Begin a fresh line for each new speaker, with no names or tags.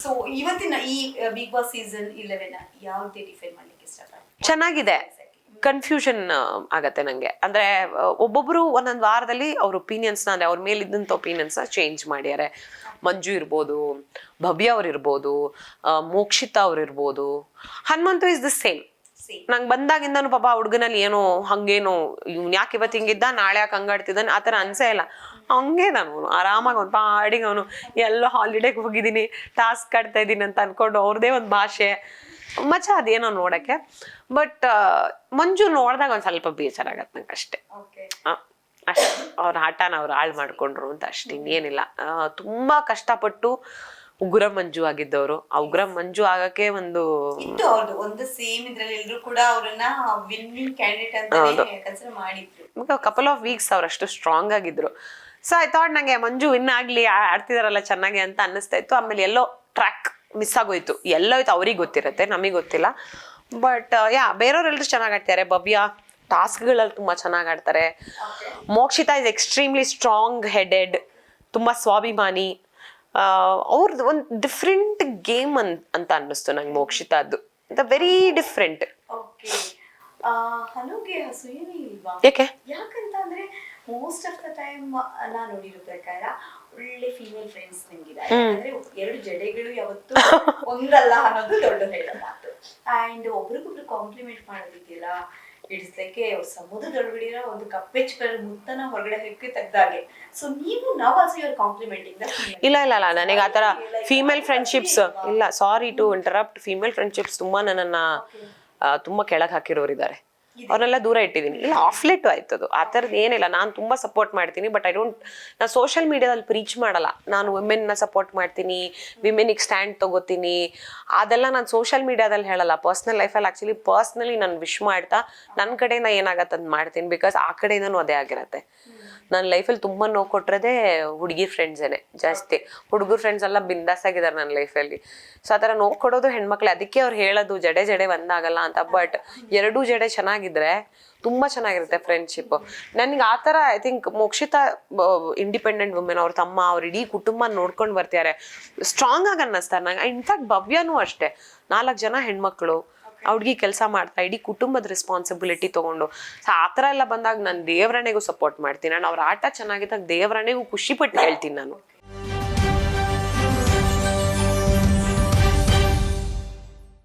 So ಇವತ್ತಿನ ಈ big boss season 11 ಯಾವ ರೀತಿ ಡಿಫೈನ್ ಮಾಡ್ಲಿಕ್ಕೆ ಇಷ್ಟಪಡ್ತೀನಿ?
ಚೆನ್ನಾಗಿದೆ. ಕನ್ಫ್ಯೂಷನ್ ಆಗತ್ತೆ ನಂಗೆ. ಅಂದ್ರೆ ಒಬ್ಬೊಬ್ರು ಒಂದೊಂದು ವಾರದಲ್ಲಿ ಅವ್ರ ಒಪಿನಿಯನ್ಸ್ ಅಂದ್ರೆ ಅವ್ರ ಮೇಲೆ ಇದ್ದಂತ ಒಪಿನಿಯನ್ಸ್ ಚೇಂಜ್ ಮಾಡ್ಯಾರೆ. ಮಂಜು ಇರ್ಬೋದು, ಭವ್ಯ ಅವ್ರು ಇರ್ಬೋದು, ಮೋಕ್ಷಿತಾ ಅವ್ರು ಇರ್ಬೋದು, ಹನುಮಂತು ಇಸ್ ದ ಸೇಮ್. ನಂಗೆ ಬಂದಾಗಿಂದನು ಪಾಪ ಹುಡುಗನಲ್ಲಿ ಏನೋ ಹಂಗೇನೋ ಇವ್ನು ಯಾಕೆ ಇವತ್ತು ಹಿಂಗಿದ್ದ ನಾಳೆ ಯಾಕೆ ಹಂಗಾಡ್ತಿದ್ದಾನೆ ಆತರ ಅನ್ಸೇ ಇಲ್ಲ. ಹಂಗೆ ನಾನು ಆರಾಮಾಗಿ ಅವ್ನು ಪಾಡಿಗೆ ಅವನು ಎಲ್ಲೋ ಹಾಲಿಡೇಗೆ ಹೋಗಿದ್ದೀನಿ, ಟಾಸ್ಕ್ ಆಡ್ತಾ ಇದ್ದೀನಿ ಅಂತ ಅನ್ಕೊಂಡು ಅವ್ರದೇ ಒಂದು ಭಾಷೆ ಮಜಾ ಅದೇನೋ ನೋಡಕ್ಕೆ. ಬಟ್ ಮಂಜು ನೋಡ್ದಾಗ ಒಂದ್ ಸ್ವಲ್ಪ ಬೇಜಾರಾಗತ್ತೆ ನಂಗೆ ಅಷ್ಟೇ. ಅಷ್ಟೇ, ಅವ್ರ ಆಟನ ಅವ್ರು ಹಾಳು ಮಾಡ್ಕೊಂಡ್ರು ಅಂತ ಅಷ್ಟೇ, ಇನ್ನೇನಿಲ್ಲ. ತುಂಬಾ ಕಷ್ಟಪಟ್ಟು ಉಗ್ರ ಮಂಜು ಆಗಿದ್ದವರು ಆ ಉಗ್ರ ಮಂಜು ಆಗಕ್ಕೆ
ಒಂದು ಸೇಮ್ ಇದ್ರಲ್ಲಿ ಎಲ್ಲರೂ ಕೂಡ ಅವರನ್ನ ವಿನ್ನಿಂಗ್ ಕ್ಯಾಂಡಿಡೇಟ್ ಅಂತ ಕನ್ಸಿಡರ್ ಮಾಡಿದ್ರು.
ಕಪಲ್ ಆಫ್ ವೀಕ್ಸ್ ಅವ್ರು ಅಷ್ಟು ಸ್ಟ್ರಾಂಗ್ ಆಗಿದ್ರು. ಸೊ ಐ ಥಾಟ್ ನಂಗೆ ಮಂಜು ವಿನ್ ಆಗ್ಲಿ, ಆಡ್ತಿದಾರಲ್ಲ ಚೆನ್ನಾಗಿ ಅಂತ ಅನ್ನಿಸ್ತಾ ಇತ್ತು. ಆಮೇಲೆ ಎಲ್ಲೋ ಟ್ರ್ಯಾಕ್ ಮಿಸ್ ಆಗೋಯ್ತು. ಎಲ್ಲೋಯ್ತು ಅವ್ರಿಗೆ ಗೊತ್ತಿರತ್ತೆ, ನಮಗೆ ಗೊತ್ತಿಲ್ಲ. ಬಟ್ ಬೇರೆಯವ್ರೆಲ್ಲರೂ ಚೆನ್ನಾಗಿ ಆಡ್ತಾರೆ. ಭವ್ಯ ಟಾಸ್ಕ್ಗಳಲ್ಲಿ ತುಂಬಾ ಚೆನ್ನಾಗಿ ಆಡ್ತಾರೆ. Mokshitha is extremely strong headed, ತುಂಬಾ ಸ್ವಾಭಿಮಾನಿ. ಅವ್ರದ್ದು ಒಂದು ಡಿಫ್ರೆಂಟ್ ಗೇಮ್ ಅಂತ ಅನ್ನಿಸ್ತು ನಂಗೆ ಮೋಕ್ಷಿತಾದ್ದು. Very different.
ಹನುಗೆ ಹಸು ಏನೇ ಇಲ್ವಾ? ಯಾಕಂತ ಅಂದ್ರೆ ಮೋಸ್ಟ್ ಆಫ್ ದ ಟೈಮ್ ನಾ ನೋಡಿರೋ ಪ್ರಕಾರ ಒಳ್ಳೆ ಫೀಮೇಲ್ ಫ್ರೆಂಡ್ಸ್ ನಿಮ್ಗಿದ್ದಾರೆ. ಅಂದ್ರೆ ಎರಡು ಜಡೆಗಳು ಯಾವತ್ತು ಒಂದಲ್ಲ ಅನ್ನೋದು ದೊಡ್ಡ ಹೇಳೋ ಮಾತು. ಅಂಡ್ ಒಬ್ರಿಗೊಬ್ರು ಕಾಂಪ್ಲಿಮೆಂಟ್ ಮಾಡೋದಿದೆಯಲ್ಲ, ಇಟ್ಸ್ ಲೈಕ್ ಸಮುದ್ರದೊಳಗಡೆ ಒಂದು ಕಪ್ಪೆಚ್ಚ ಮುತ್ತನ ಹೊರಗಡೆ ಹೆಕ್ಕಿ ತೆಗ್ದಾಗೆ. ಸೊ ನೀವು ನಾವ್ ಆಲ್ಸೋ ಯುವರ್ ಕಾಂಪ್ಲಿಮೆಂಟಿಂಗ್.
ಇಲ್ಲ ನನಗೆ ಆತರ ಫೀಮೇಲ್ ಫ್ರೆಂಡ್ಶಿಪ್ಸ್ ಇಲ್ಲ. Sorry to interrupt. Female friendships ತುಂಬಾ ನನ್ನನ್ನ ತುಂಬಾ ಕೆಳಗೆ ಹಾಕಿರೋರಿದ್ದಾರೆ. ಅವ್ರನ್ನೆಲ್ಲ ದೂರ ಇಟ್ಟಿದ್ದೀನಿ. ಇಲ್ಲ ಆಫ್ಲೆಟ್ ಆಯ್ತದು, ಆ ಥರದ್ದು ಏನಿಲ್ಲ. ನಾನು ತುಂಬಾ ಸಪೋರ್ಟ್ ಮಾಡ್ತೀನಿ. ಬಟ್ ನಾನು ಸೋಷಿಯಲ್ ಮೀಡಿಯಾದಲ್ಲಿ ಪ್ರೀಚ್ ಮಾಡಲ್ಲ. ನಾನು ವಿಮೆನ್ನ ಸಪೋರ್ಟ್ ಮಾಡ್ತೀನಿ, ವಿಮೆನಿಗೆ ಸ್ಟ್ಯಾಂಡ್ ತಗೋತೀನಿ, ಅದೆಲ್ಲ ನಾನು ಸೋಷಿಯಲ್ ಮೀಡಿಯಾದಲ್ಲಿ ಹೇಳಲ್ಲ. ಪರ್ಸ್ನಲ್ ಲೈಫಲ್ಲಿ ಪರ್ಸ್ನಲಿ ನಾನು ವಿಶ್ ಮಾಡ್ತಾ ನನ್ನ ಕಡೆಯಿಂದ ಏನಾಗತ್ತೆ ಅಂತ ಮಾಡ್ತೀನಿ. ಬಿಕಾಸ್ ಆ ಕಡೆಯಿಂದನೂ ಅದೇ ಆಗಿರತ್ತೆ. ನನ್ನ ಲೈಫಲ್ಲಿ ತುಂಬ ನೋವು ಕೊಟ್ಟಿರೋದೇ ಹುಡುಗಿ ಫ್ರೆಂಡ್ಸೇನೆ ಜಾಸ್ತಿ. ಹುಡುಗರು ಫ್ರೆಂಡ್ಸ್ ಎಲ್ಲ ಬಿಂದಾಸ್ ಆಗಿದ್ದಾರೆ ನನ್ನ ಲೈಫಲ್ಲಿ. ಸೊ ಆ ಥರ ನೋವು ಕೊಡೋದು ಹೆಣ್ಮಕ್ಳು. ಅದಕ್ಕೆ ಅವ್ರು ಹೇಳೋದು ಜಡೆ ಒಂದಾಗಲ್ಲ ಅಂತ. ಬಟ್ ಎರಡೂ ಜಡೆ ಚೆನ್ನಾಗಿದ್ರೆ ತುಂಬಾ ಚೆನ್ನಾಗಿರುತ್ತೆ ಫ್ರೆಂಡ್ಶಿಪ್. ನನ್ಗೆ ಆ ಥರ I think Mokshitha independent women. ಅವ್ರ ತಮ್ಮ ಅವ್ರ ಇಡೀ ಕುಟುಂಬ ನೋಡ್ಕೊಂಡು ಬರ್ತಾರೆ, ಸ್ಟ್ರಾಂಗ್ ಆಗಿ ಅನ್ನಿಸ್ತಾರೆ ನಂಗೆ. ಇನ್ಫ್ಯಾಕ್ಟ್ ಭವ್ಯನೂ ಅಷ್ಟೇ, 4 ಜನ ಹೆಣ್ಮಕ್ಳು, ಹುಡುಗಿ ಕೆಲಸ ಮಾಡ್ತಾ ಇಡೀ ಕುಟುಂಬದ ರೆಸ್ಪಾನ್ಸಿಬಿಲಿಟಿ ತಗೊಂಡು. ಸೊ ಆ ಥರ ಎಲ್ಲ ಬಂದಾಗ ನಾನು ದೇವರಣೆಗೂ ಸಪೋರ್ಟ್ ಮಾಡ್ತೀನಿ. ನಾನು ಅವ್ರ ಆಟ ಚೆನ್ನಾಗಿದ್ದಾಗ ದೇವರಣೆಗೂ ಖುಷಿ ಪಟ್ಟು ಹೇಳ್ತೀನಿ ನಾನು.